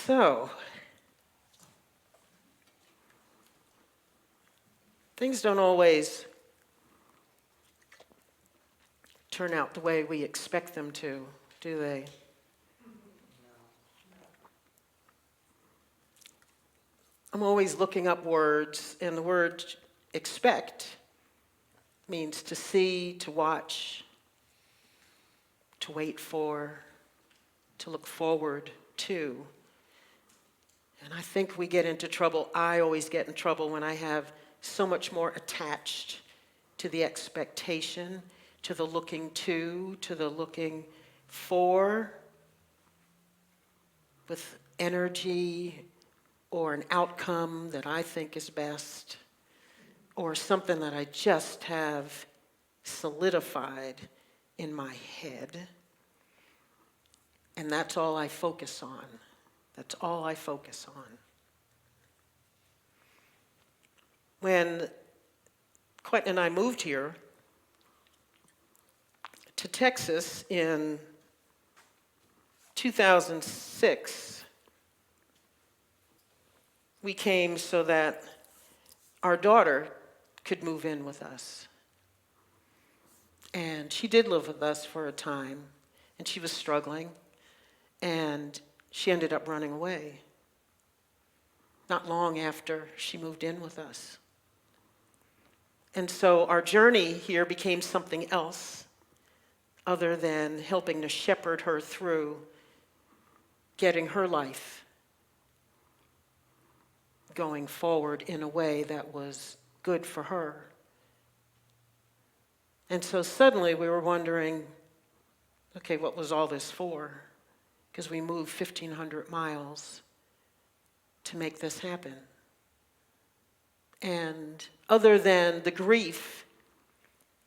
So, things don't always turn out the way we expect them to, do they? I'm always looking up words, and the word expect means to see, to watch, to wait for, to look forward to. And I think we get into trouble. I always get in trouble when I have so much more attached to the expectation, to the looking to the looking for, with energy or an outcome that I think is best, or something that I just have solidified in my head. And that's all I focus on. That's all I focus on. When Quentin and I moved here to Texas in 2006, we came so that our daughter could move in with us. And she did live with us for a time, and she was struggling, and she ended up running away not long after she moved in with us. And so our journey here became something else other than helping to shepherd her through getting her life going forward in a way that was good for her. And so suddenly we were wondering, okay, what was all this for? Because we moved 1,500 miles to make this happen. And other than the grief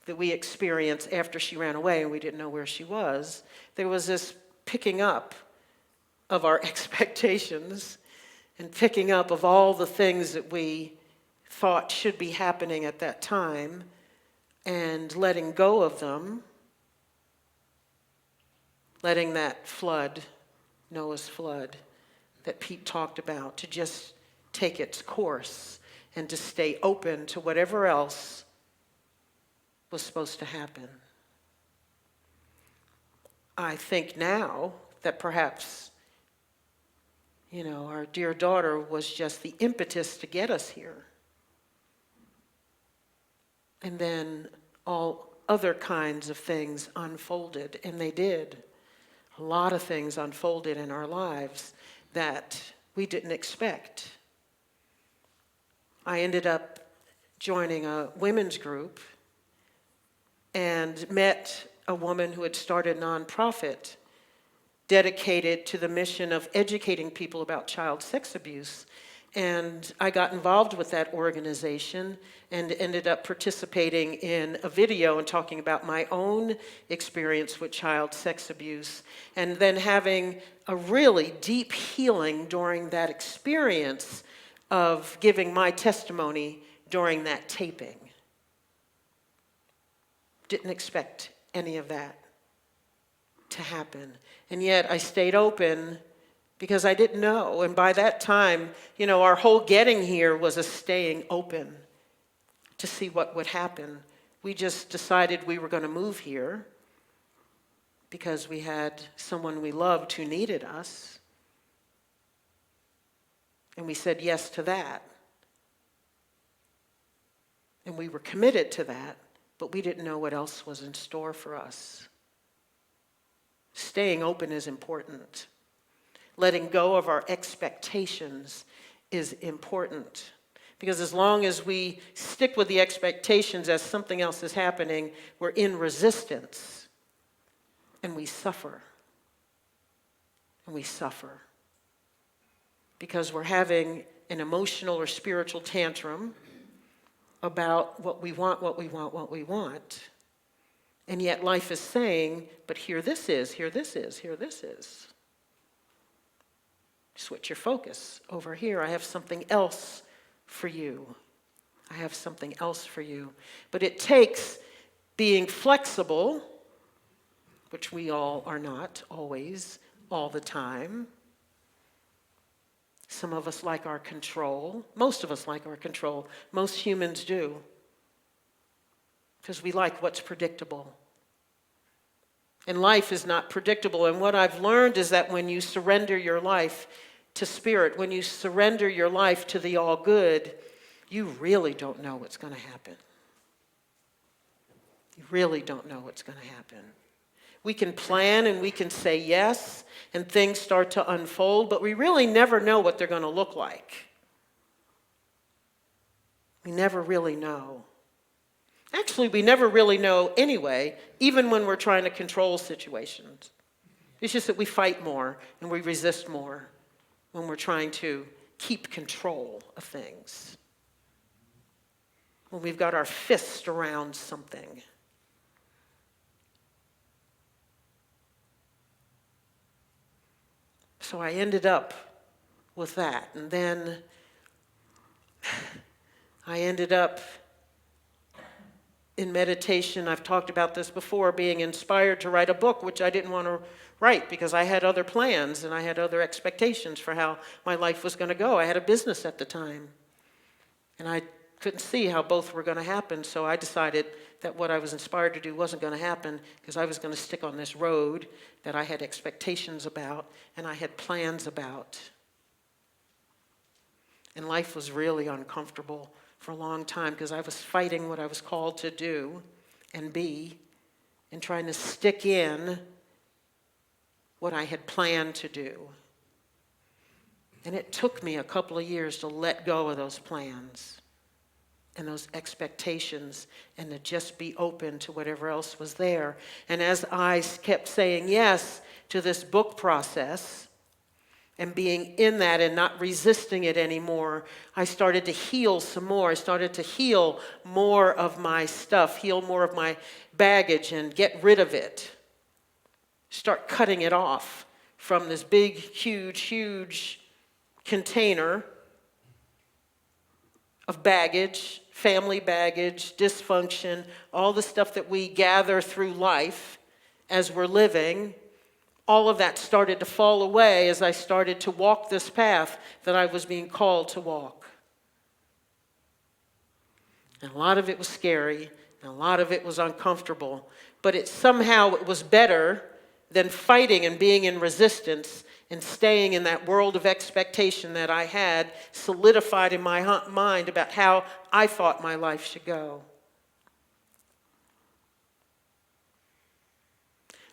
that we experienced after she ran away and we didn't know where she was, there was this picking up of our expectations and picking up of all the things that we thought should be happening at that time and letting go of them, letting that flood, Noah's flood, that Pete talked about, to just take its course and to stay open to whatever else was supposed to happen. I think now that perhaps, our dear daughter was just the impetus to get us here. And then all other kinds of things unfolded, and they did. A lot of things unfolded in our lives that we didn't expect. I ended up joining a women's group and met a woman who had started a nonprofit dedicated to the mission of educating people about child sex abuse. And I got involved with that organization and ended up participating in a video and talking about my own experience with child sex abuse, and then having a really deep healing during that experience of giving my testimony during that taping. Didn't expect any of that to happen. And yet I stayed open because I didn't know. And by that time, our whole getting here was a staying open to see what would happen. We just decided we were going to move here because we had someone we loved who needed us. And we said yes to that. And we were committed to that, but we didn't know what else was in store for us. Staying open is important. Letting go of our expectations is important. Because as long as we stick with the expectations as something else is happening, we're in resistance. And we suffer. And we suffer. Because we're having an emotional or spiritual tantrum about what we want, what we want, what we want. And yet life is saying, but here this is, here this is, here this is. Switch your focus. Over here, I have something else for you. I have something else for you. But it takes being flexible, which we all are not always, all the time. Some of us like our control. Most of us like our control. Most humans do. Because we like what's predictable. And life is not predictable. And what I've learned is that when you surrender your life to Spirit, when you surrender your life to the all good, you really don't know what's going to happen. You really don't know what's going to happen. We can plan and we can say yes, and things start to unfold, but we really never know what they're going to look like. We never really know. Actually, we never really know anyway, even when we're trying to control situations. It's just that we fight more and we resist more when we're trying to keep control of things. When we've got our fist around something. So I ended up with that. And then I ended up in meditation. I've talked about this before, being inspired to write a book, which I didn't want to write because I had other plans and I had other expectations for how my life was going to go. I had a business at the time. And I couldn't see how both were going to happen, so I decided that what I was inspired to do wasn't going to happen because I was going to stick on this road that I had expectations about and I had plans about. And life was really uncomfortable for a long time because I was fighting what I was called to do and be and trying to stick in what I had planned to do. And it took me a couple of years to let go of those plans and those expectations and to just be open to whatever else was there. And as I kept saying yes to this book process and being in that and not resisting it anymore, I started to heal some more. I started to heal more of my stuff, heal more of my baggage and get rid of it. Start cutting it off from this big, huge container of baggage, family baggage, dysfunction, all the stuff that we gather through life as we're living. All of that started to fall away as I started to walk this path that I was being called to walk. And a lot of it was scary, and a lot of it was uncomfortable, but it was better than fighting and being in resistance and staying in that world of expectation that I had solidified in my mind about how I thought my life should go.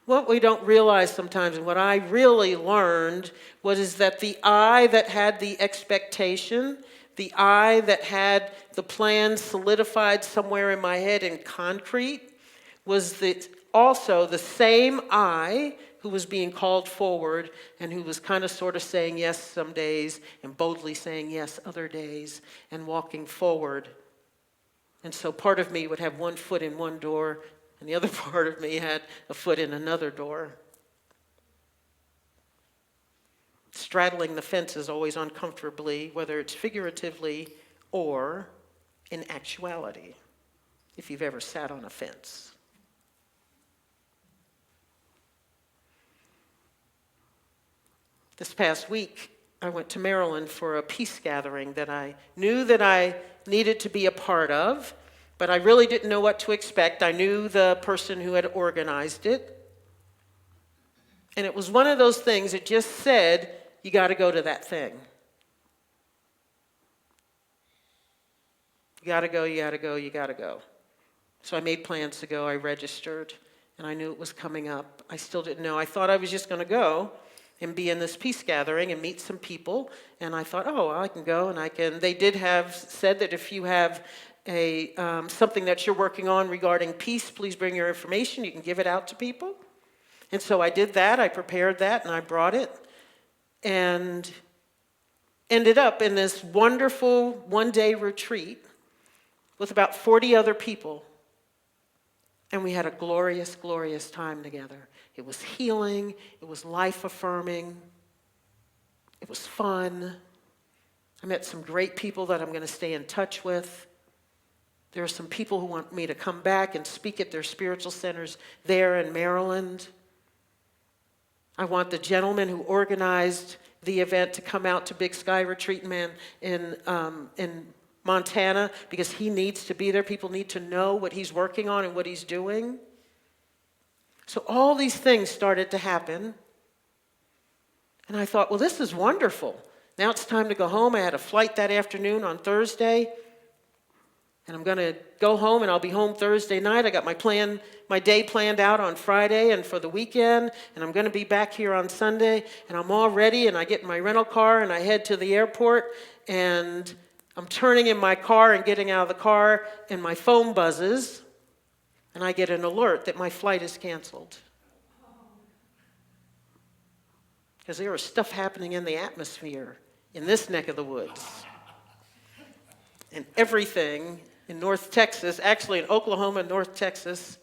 What we don't realize sometimes, and what I really learned, is that the I that had the expectation, the I that had the plan solidified somewhere in my head in concrete, was also the same I who was being called forward and who was kind of sort of saying yes some days and boldly saying yes other days and walking forward. And so part of me would have one foot in one door and the other part of me had a foot in another door. Straddling the fences always uncomfortably, whether it's figuratively or in actuality, if you've ever sat on a fence. This past week, I went to Maryland for a peace gathering that I knew that I needed to be a part of, but I really didn't know what to expect. I knew the person who had organized it. And it was one of those things that just said, you got to go to that thing. You got to go, you got to go, you got to go. So I made plans to go. I registered, and I knew it was coming up. I still didn't know. I thought I was just going to go and be in this peace gathering and meet some people. And I thought, oh, well, I can go and I can. They did have said that if you have something that you're working on regarding peace, please bring your information. You can give it out to people. And so I did that. I prepared that and I brought it and ended up in this wonderful one-day retreat with about 40 other people. And we had a glorious, glorious time together. It was healing. It was life-affirming. It was fun. I met some great people that I'm going to stay in touch with. There are some people who want me to come back and speak at their spiritual centers there in Maryland. I want the gentleman who organized the event to come out to Big Sky Retreat in Montana because he needs to be there. People need to know what he's working on and what he's doing. So all these things started to happen. And I thought, well, this is wonderful. Now it's time to go home. I had a flight that afternoon on Thursday. And I'm going to go home, and I'll be home Thursday night. I got my day planned out on Friday and for the weekend, and I'm going to be back here on Sunday, and I'm all ready, and I get in my rental car, and I head to the airport, and I'm turning in my car and getting out of the car, and my phone buzzes, and I get an alert that my flight is canceled. Because there was stuff happening in the atmosphere in this neck of the woods. And everything in North Texas, actually in Oklahoma, North Texas,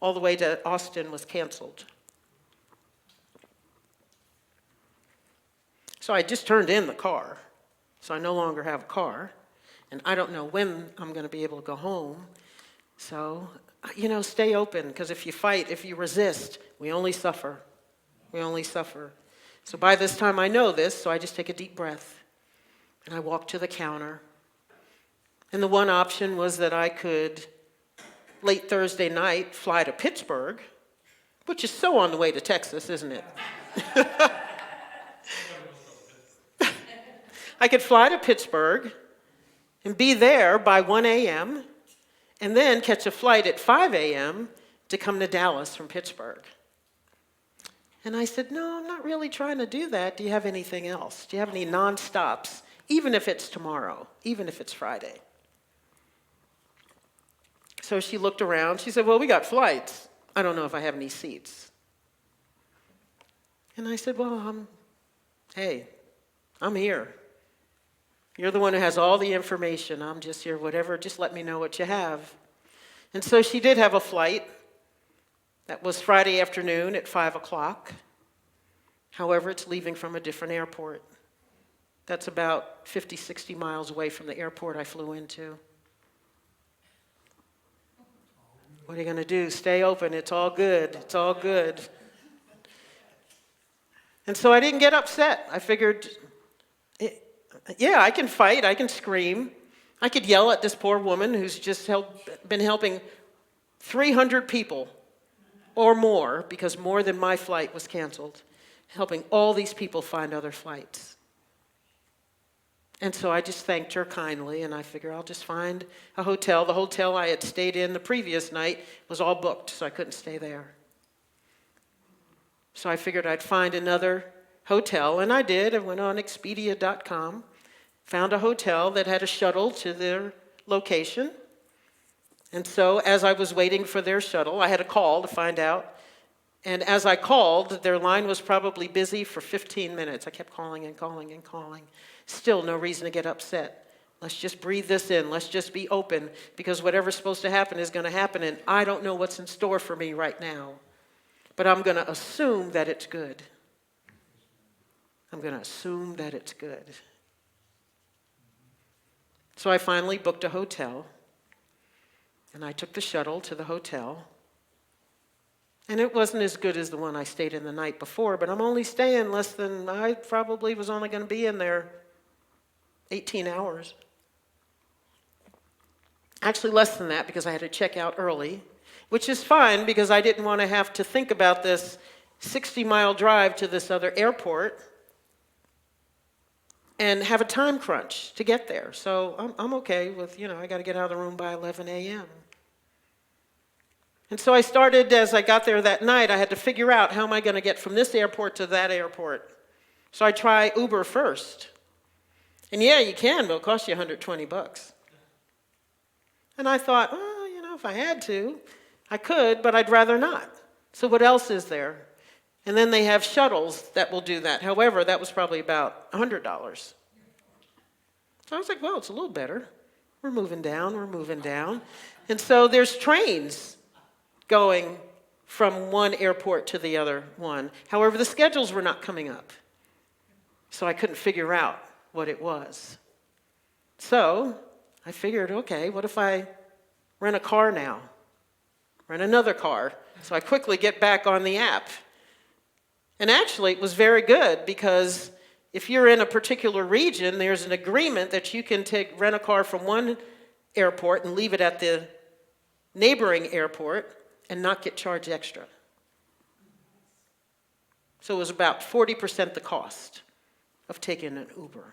all the way to Austin was canceled. So I just turned in the car. So I no longer have a car. And I don't know when I'm going to be able to go home. So, stay open, because if you fight, if you resist, we only suffer. We only suffer. So by this time I know this, so I just take a deep breath. And I walk to the counter. And the one option was that I could, late Thursday night, fly to Pittsburgh, which is so on the way to Texas, isn't it? I could fly to Pittsburgh and be there by 1 a.m. and then catch a flight at 5 a.m. to come to Dallas from Pittsburgh. And I said, no, I'm not really trying to do that. Do you have anything else? Do you have any non-stops, even if it's tomorrow, even if it's Friday? So she looked around. She said, well, we got flights. I don't know if I have any seats. And I said, well, I'm here. You're the one who has all the information. I'm just here, whatever. Just let me know what you have. And so she did have a flight. That was Friday afternoon at 5 o'clock. However, it's leaving from a different airport. That's about 50, 60 miles away from the airport I flew into. What are you going to do? Stay open. It's all good. It's all good. And so I didn't get upset. I figured, I can fight. I can scream. I could yell at this poor woman who's just been helping 300 people or more, because more than my flight was canceled, helping all these people find other flights. And so I just thanked her kindly, and I figure I'll just find a hotel. The hotel I had stayed in the previous night was all booked, so I couldn't stay there. So I figured I'd find another hotel, and I did. I went on Expedia.com, found a hotel that had a shuttle to their location. And so as I was waiting for their shuttle, I had a call to find out. And as I called, their line was probably busy for 15 minutes. I kept calling and calling and calling. Still no reason to get upset. Let's just breathe this in. Let's just be open, because whatever's supposed to happen is going to happen, and I don't know what's in store for me right now. But I'm going to assume that it's good. I'm going to assume that it's good. So I finally booked a hotel, and I took the shuttle to the hotel. And it wasn't as good as the one I stayed in the night before, but I'm only staying I probably was only going to be in there 18 hours. Actually less than that, because I had to check out early, which is fine because I didn't want to have to think about this 60-mile drive to this other airport and have a time crunch to get there. So I'm okay with, I got to get out of the room by 11 a.m. And so I started, as I got there that night, I had to figure out, how am I going to get from this airport to that airport? So I try Uber first. And yeah, you can, but it'll cost you $120. And I thought, if I had to, I could, but I'd rather not. So what else is there? And then they have shuttles that will do that. However, that was probably about $100. So I was like, well, it's a little better. We're moving down. And so there's trains going from one airport to the other one. However, the schedules were not coming up. So I couldn't figure out what it was. So I figured, okay, what if I rent a car now? Rent another car. So I quickly get back on the app. And actually, it was very good, because If you're in a particular region, there's an agreement that you can rent a car from one airport and leave it at the neighboring airport and not get charged extra. So it was about 40% the cost of taking an Uber.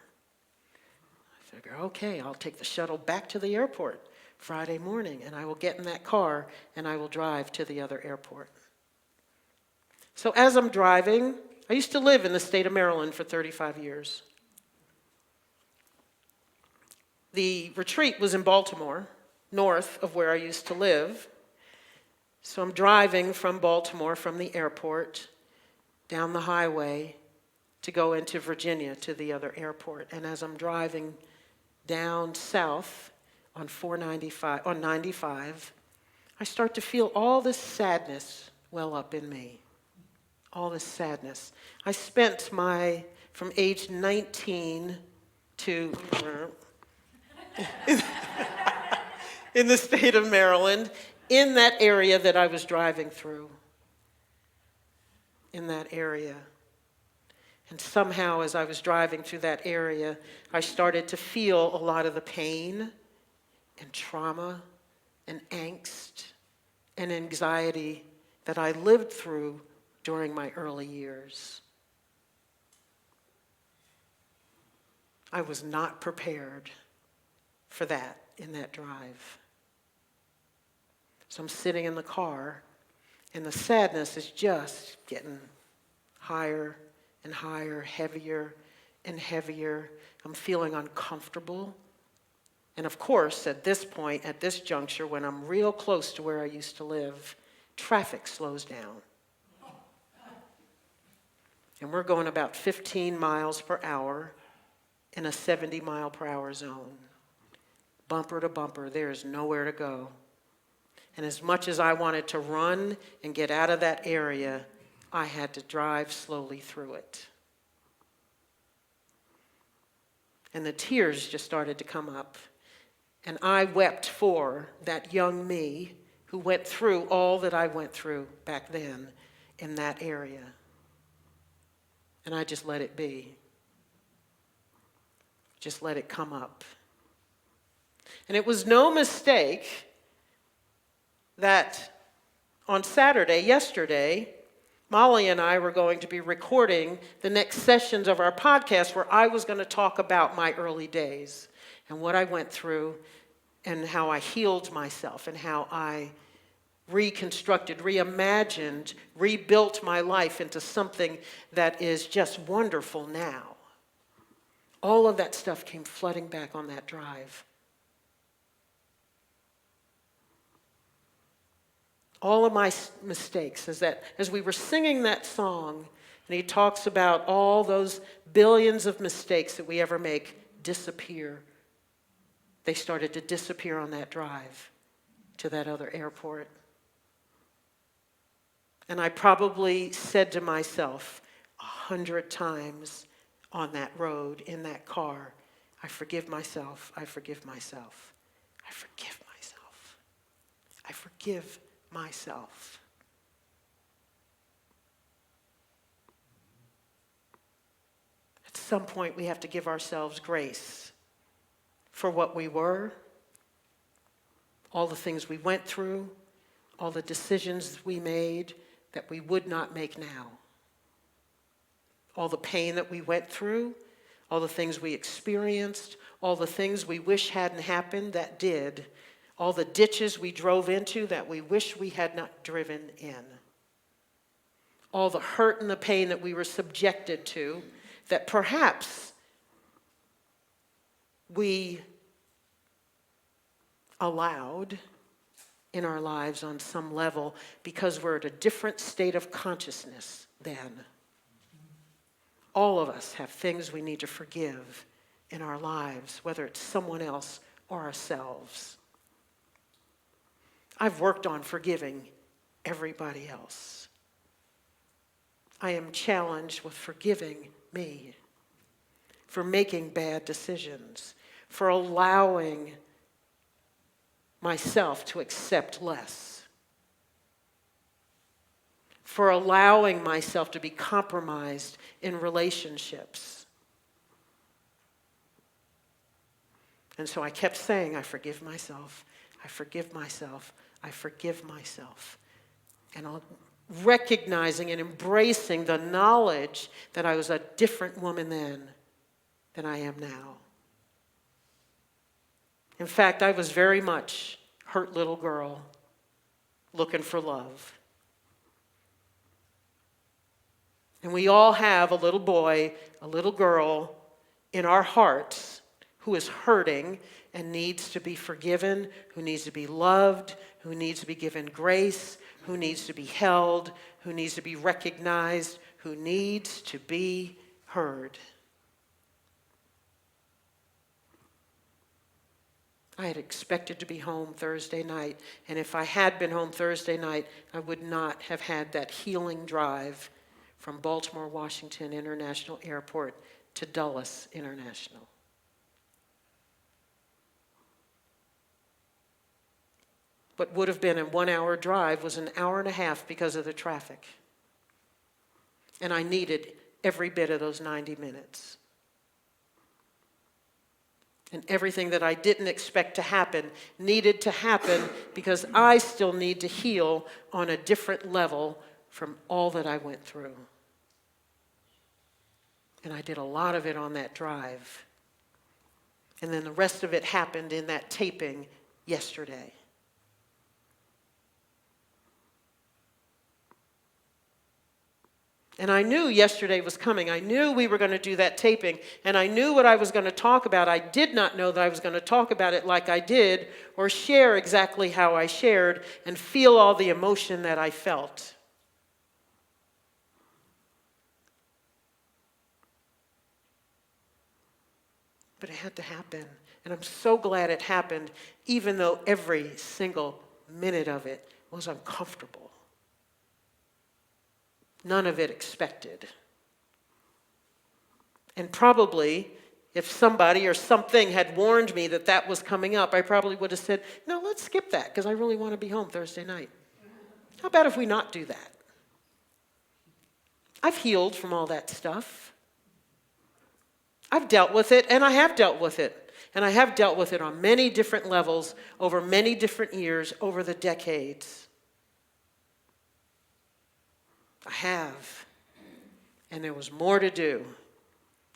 I figure, okay, I'll take the shuttle back to the airport Friday morning, and I will get in that car and I will drive to the other airport. So as I'm driving, I used to live in the state of Maryland for 35 years. The retreat was in Baltimore, north of where I used to live. So I'm driving from Baltimore, from the airport, down the highway to go into Virginia to the other airport. And as I'm driving down south on 95, I start to feel all this sadness well up in me. All this sadness. I spent from age 19 to in the state of Maryland, in that area that I was driving through. In that area. And somehow, as I was driving through that area, I started to feel a lot of the pain and trauma and angst and anxiety that I lived through during my early years. I was not prepared for that in that drive. So I'm sitting in the car, and the sadness is just getting higher and higher, heavier and heavier. I'm feeling uncomfortable. And of course, at this point, at this juncture, when I'm real close to where I used to live, traffic slows down. And we're going about 15 miles per hour in a 70 mile per hour zone. Bumper to bumper, there is nowhere to go. And as much as I wanted to run and get out of that area, I had to drive slowly through it. And the tears just started to come up. And I wept for that young me who went through all that I went through back then in that area. And I just let it be. Just let it come up. And it was no mistake that on Saturday, yesterday, Molly and I were going to be recording the next sessions of our podcast where I was going to talk about my early days and what I went through and how I healed myself and how I reconstructed, reimagined, rebuilt my life into something that is just wonderful now. All of that stuff came flooding back on that drive. All of my mistakes is that as we were singing that song, and he talks about all those billions of mistakes that we ever make disappear. They started to disappear on that drive to that other airport. And I probably said to myself 100 times on that road, in that car, I forgive myself, I forgive myself, I forgive myself, I forgive myself. At some point, we have to give ourselves grace for what we were, all the things we went through, all the decisions we made that we would not make now. All the pain that we went through, all the things we experienced, all the things we wish hadn't happened that did, all the ditches we drove into that we wish we had not driven in, all the hurt and the pain that we were subjected to that perhaps we allowed in our lives on some level because we're at a different state of consciousness then. All of us have things we need to forgive in our lives, whether it's someone else or ourselves. I've worked on forgiving everybody else. I am challenged with forgiving me for making bad decisions, for allowing myself to accept less, for allowing myself to be compromised in relationships, And so I kept saying, I forgive myself, I forgive myself, I forgive myself. And recognizing and embracing the knowledge that I was a different woman then than I am now. In fact, I was very much hurt little girl looking for love. And we all have a little boy, a little girl in our hearts who is hurting and needs to be forgiven, who needs to be loved, who needs to be given grace, who needs to be held, who needs to be recognized, who needs to be heard. I had expected to be home Thursday night, and if I had been home Thursday night, I would not have had that healing drive from Baltimore Washington International Airport to Dulles International. What would have been a 1-hour drive was an hour and a half because of the traffic. And I needed every bit of those 90 minutes. And everything that I didn't expect to happen needed to happen because I still need to heal on a different level from all that I went through. And I did a lot of it on that drive. And then the rest of it happened in that taping yesterday. And I knew yesterday was coming. I knew we were going to do that taping, and I knew what I was going to talk about. I did not know that I was going to talk about it like I did, or share exactly how I shared, and feel all the emotion that I felt. But it had to happen, and I'm so glad it happened, even though every single minute of it was uncomfortable. None of it expected. And probably, if somebody or something had warned me that that was coming up, I probably would have said, no, let's skip that, because I really want to be home Thursday night. How about if we not do that? I've healed from all that stuff. I've dealt with it, and I have dealt with it. And I have dealt with it on many different levels, over many different years, over the decades. I have. And there was more to do.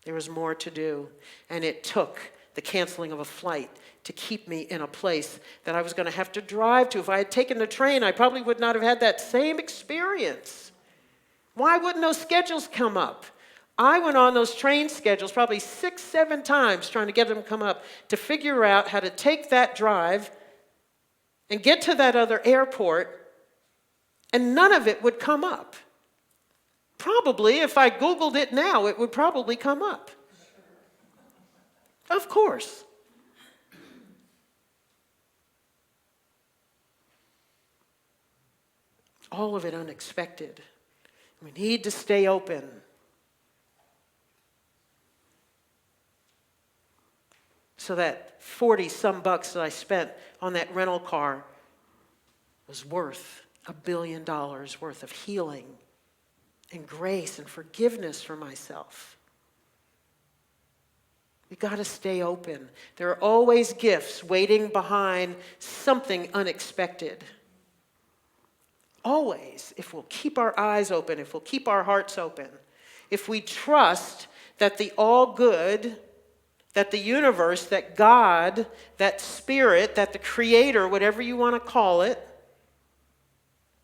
There was more to do. And it took the canceling of a flight to keep me in a place that I was going to have to drive to. If I had taken the train, I probably would not have had that same experience. Why wouldn't those schedules come up? I went on those train schedules probably 6, 7 times trying to get them to come up to figure out how to take that drive and get to that other airport, and none of it would come up. Probably, if I Googled it now, it would probably come up. Of course. All of it unexpected. We need to stay open. So that 40-some bucks that I spent on that rental car was worth $1 billion worth of healing and grace and forgiveness for myself. We got to stay open. There are always gifts waiting behind something unexpected. Always, if we'll keep our eyes open, if we'll keep our hearts open, if we trust that the all good, that the universe, that God, that spirit, that the creator, whatever you want to call it,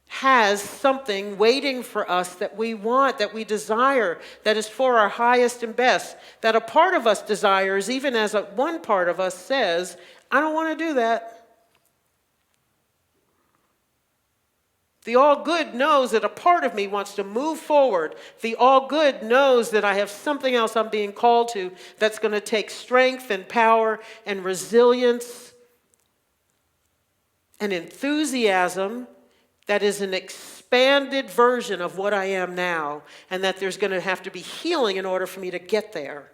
has something waiting for us that we want, that we desire, that is for our highest and best, that a part of us desires, even as one part of us says, I don't want to do that. The all good knows that a part of me wants to move forward. The all good knows that I have something else I'm being called to that's going to take strength and power and resilience and enthusiasm that is an expanded version of what I am now, and that there's going to have to be healing in order for me to get there.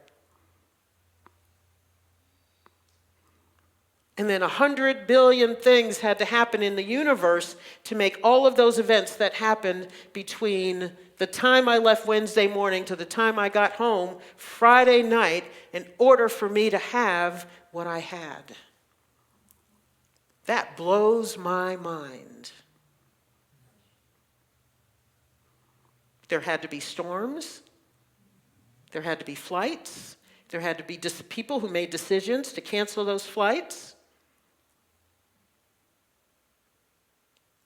And then 100 billion things had to happen in the universe to make all of those events that happened between the time I left Wednesday morning to the time I got home Friday night in order for me to have what I had. That blows my mind. There had to be storms. There had to be flights. There had to be people who made decisions to cancel those flights.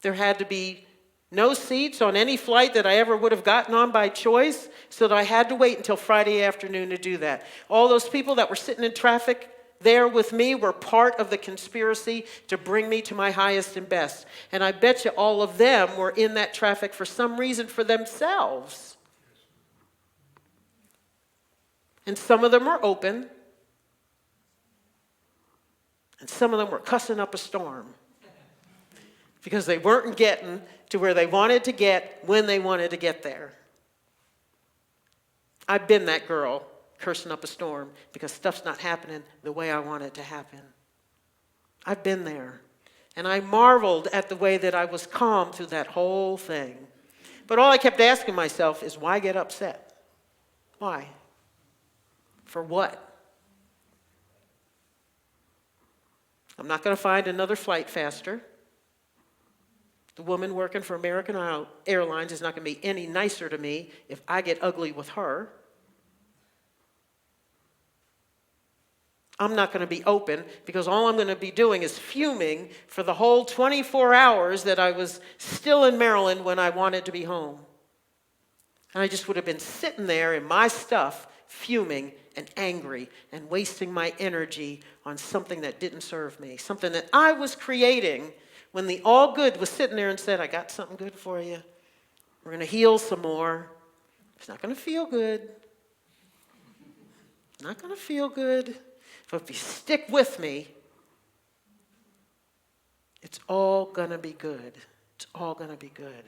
There had to be no seats on any flight that I ever would have gotten on by choice, so that I had to wait until Friday afternoon to do that. All those people that were sitting in traffic there with me were part of the conspiracy to bring me to my highest and best. And I bet you all of them were in that traffic for some reason for themselves. And some of them were open, and some of them were cussing up a storm because they weren't getting to where they wanted to get when they wanted to get there. I've been that girl cursing up a storm because stuff's not happening the way I want it to happen. I've been there. And I marveled at the way that I was calm through that whole thing. But all I kept asking myself is, why get upset? Why? For what? I'm not going to find another flight faster. The woman working for American Airlines is not going to be any nicer to me if I get ugly with her. I'm not going to be open because all I'm going to be doing is fuming for the whole 24 hours that I was still in Maryland when I wanted to be home. And I just would have been sitting there in my stuff, fuming and angry and wasting my energy on something that didn't serve me, something that I was creating when the all good was sitting there and said, I got something good for you. We're going to heal some more. It's not going to feel good. Not going to feel good. But if you stick with me, it's all going to be good. It's all going to be good.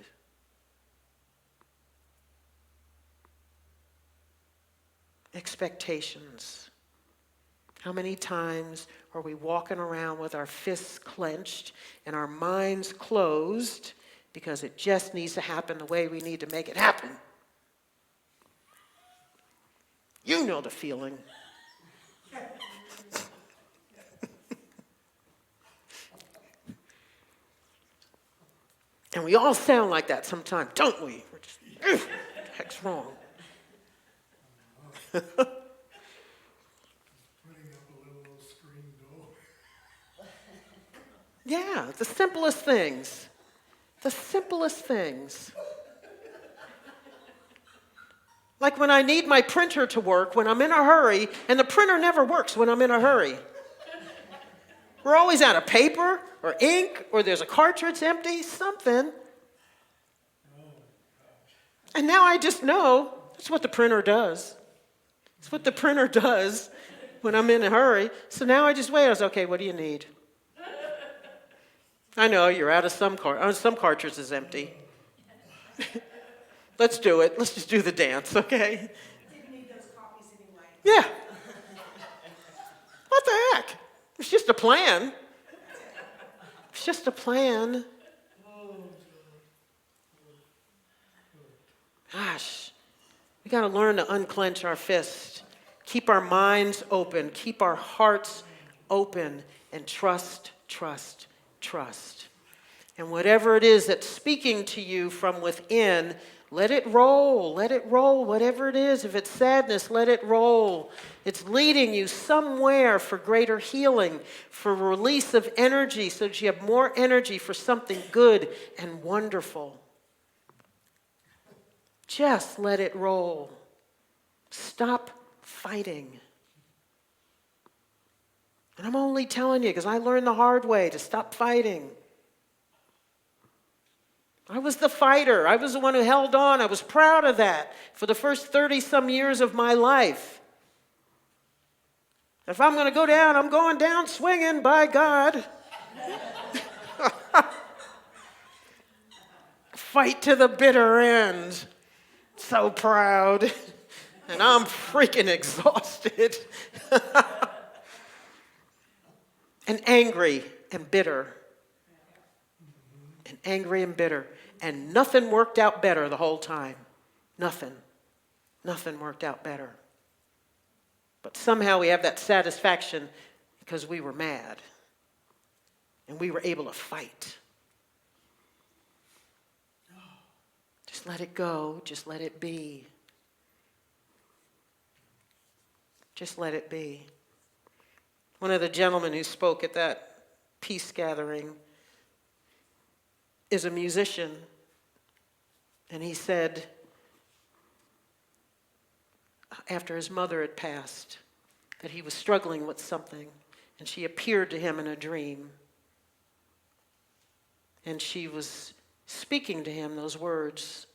Expectations. How many times are we walking around with our fists clenched and our minds closed because it just needs to happen the way we need to make it happen? You know the feeling. And we all sound like that sometimes, don't we? We're just, what the heck's wrong? Putting up a little screen door. Yeah, the simplest things. The simplest things. Like when I need my printer to work when I'm in a hurry, and the printer never works when I'm in a hurry. We're always out of paper or ink, or there's a cartridge empty, something. And now I just know that's what the printer does. It's what the printer does when I'm in a hurry. So now I just wait. I was, okay, what do you need? I know you're out of some cartridge is empty. Let's do it. Let's just do the dance, okay? Didn't need those copies anyway. Yeah. What the heck? It's just a plan. It's just a plan. Gosh, we got to learn to unclench our fists, keep our minds open, keep our hearts open, and trust, trust, trust. And whatever it is that's speaking to you from within, let it roll, whatever it is. If it's sadness, let it roll. It's leading you somewhere for greater healing, for release of energy so that you have more energy for something good and wonderful. Just let it roll. Stop fighting. And I'm only telling you because I learned the hard way to stop fighting. I was the fighter. I was the one who held on. I was proud of that for the first 30-some years of my life. If I'm going to go down, I'm going down swinging, by God. Fight to the bitter end. So proud. And I'm freaking exhausted. And angry and bitter. And angry and bitter. And nothing worked out better the whole time. Nothing. Nothing worked out better. But somehow we have that satisfaction. because we were mad and we were able to fight. Just let it go. Just let it be. Just let it be. One of the gentlemen who spoke at that peace gathering is a musician, and he said, after his mother had passed, that he was struggling with something, and she appeared to him in a dream, and she was speaking to him those words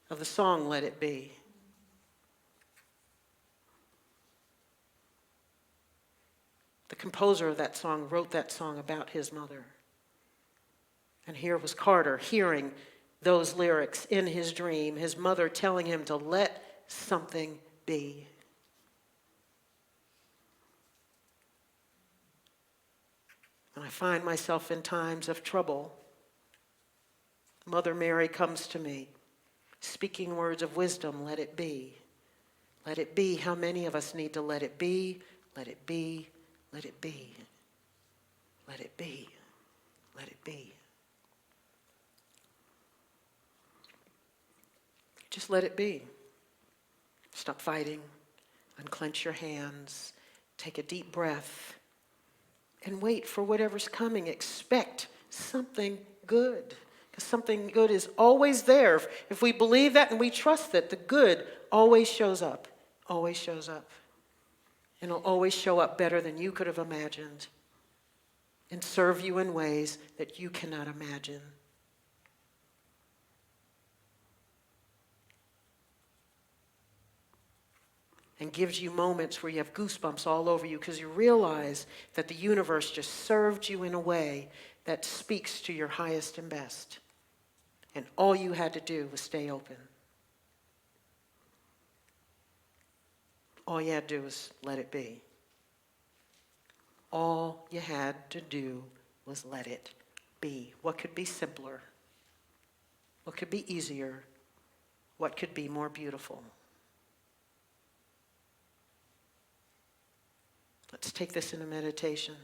of the song, Let It Be. The composer of that song wrote that song about his mother. And here was Carter hearing those lyrics in his dream, his mother telling him to let something be. When I find myself in times of trouble, Mother Mary comes to me, speaking words of wisdom, let it be. Let it be. How many of us need to let it be, let it be, let it be. Let it be. Let it be. Just let it be. Stop fighting. Unclench your hands. Take a deep breath. And wait for whatever's coming. Expect something good. Because something good is always there. If we believe that and we trust that, the good always shows up. Always shows up. And it'll always show up better than you could have imagined. And serve you in ways that you cannot imagine. And gives you moments where you have goosebumps all over you because you realize that the universe just served you in a way that speaks to your highest and best. And all you had to do was stay open. All you had to do was let it be. All you had to do was let it be. What could be simpler? What could be easier? What could be more beautiful? Let's take this into meditation.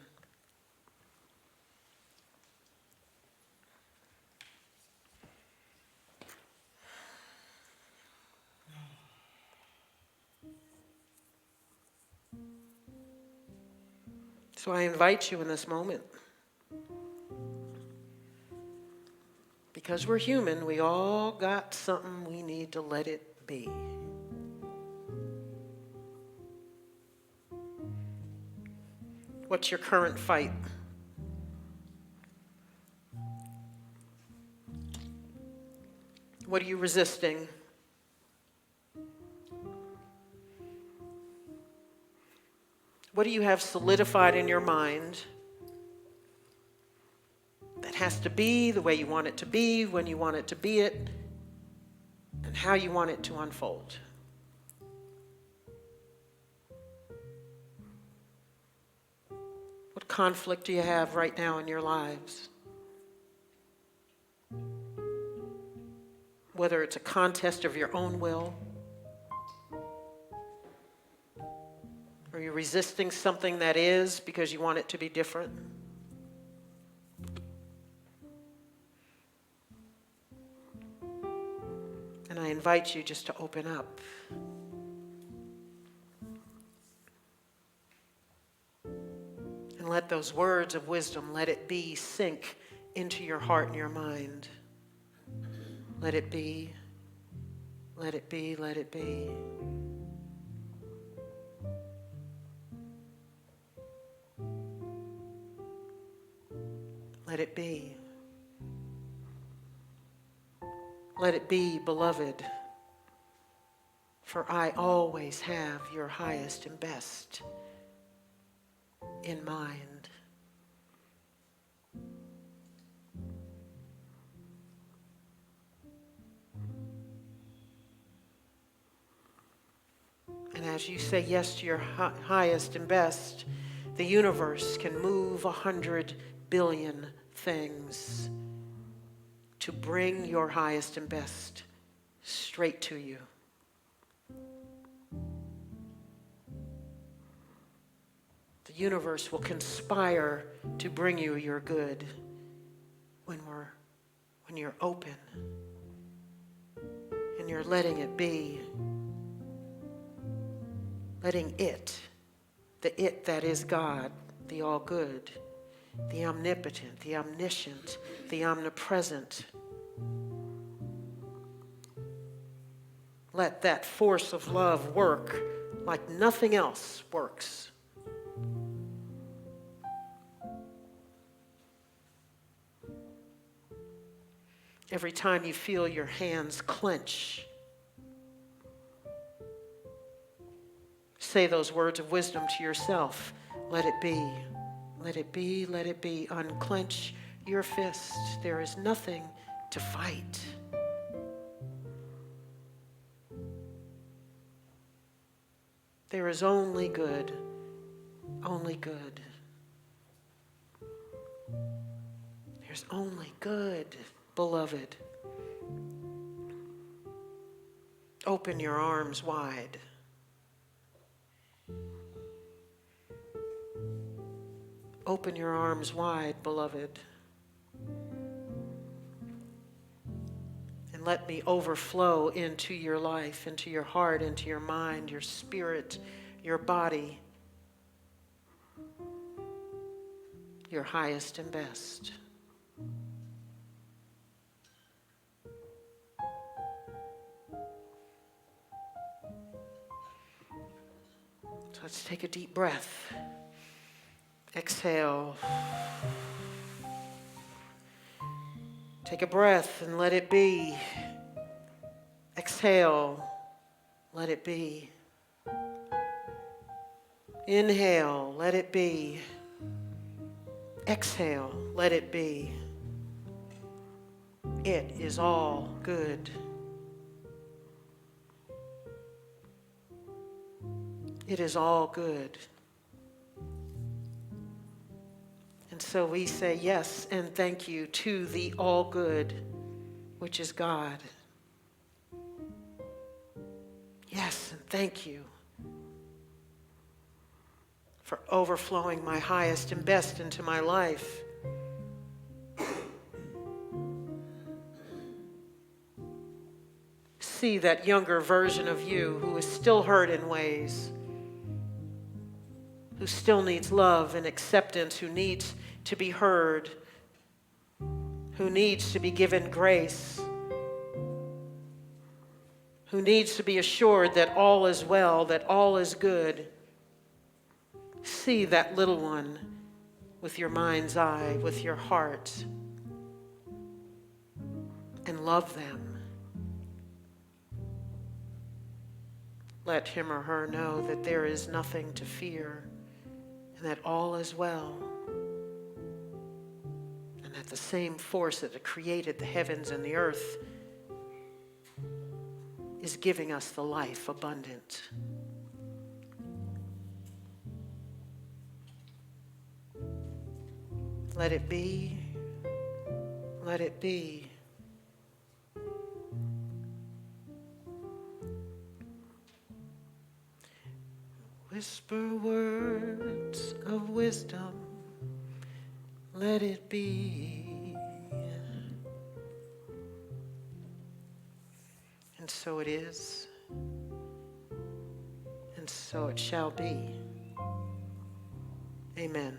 So I invite you in this moment. Because we're human, we all got something we need to let it be. What's your current fight? What are you resisting? What do you have solidified in your mind that has to be the way you want it to be, when you want it to be it, and how you want it to unfold? What conflict do you have right now in your lives? Whether it's a contest of your own will, or you're resisting something that is because you want it to be different. And I invite you just to open up. And let those words of wisdom, let it be, sink into your heart and your mind. Let it be, let it be, let it be. Let it be. Let it be, beloved, for I always have your highest and best in mind. And as you say yes to your highest and best, the universe can move 100 billion things to bring your highest and best straight to you. universe will conspire to bring you your good when you're open and you're letting it be. Letting it, the it that is God, the all good, the omnipotent, the omniscient, the omnipresent. Let that force of love work like nothing else works. Every time you feel your hands clench, say those words of wisdom to yourself. Let it be. Let it be. Let it be. Unclench your fist. There is nothing to fight. There is only good. Only good. There's only good, beloved. Open your arms wide. Open your arms wide, beloved. And let me overflow into your life, into your heart, into your mind, your spirit, your body, your highest and best. So let's take a deep breath. Exhale. Take a breath and let it be. Exhale. Let it be. Inhale. Let it be. Exhale. Let it be. It is all good. It is all good. And so we say yes and thank you to the all good, which is God. Yes, and thank you for overflowing my highest and best into my life. See that younger version of you who is still hurt in ways, who still needs love and acceptance, who needs to be heard, who needs to be given grace, who needs to be assured that all is well, that all is good. See that little one with your mind's eye, with your heart, and love them. Let him or her know that there is nothing to fear and that all is well. And that the same force that created the heavens and the earth is giving us the life abundant. Let it be. Let it be. Whisper words of wisdom, let it be. And so it is, and so it shall be. Amen.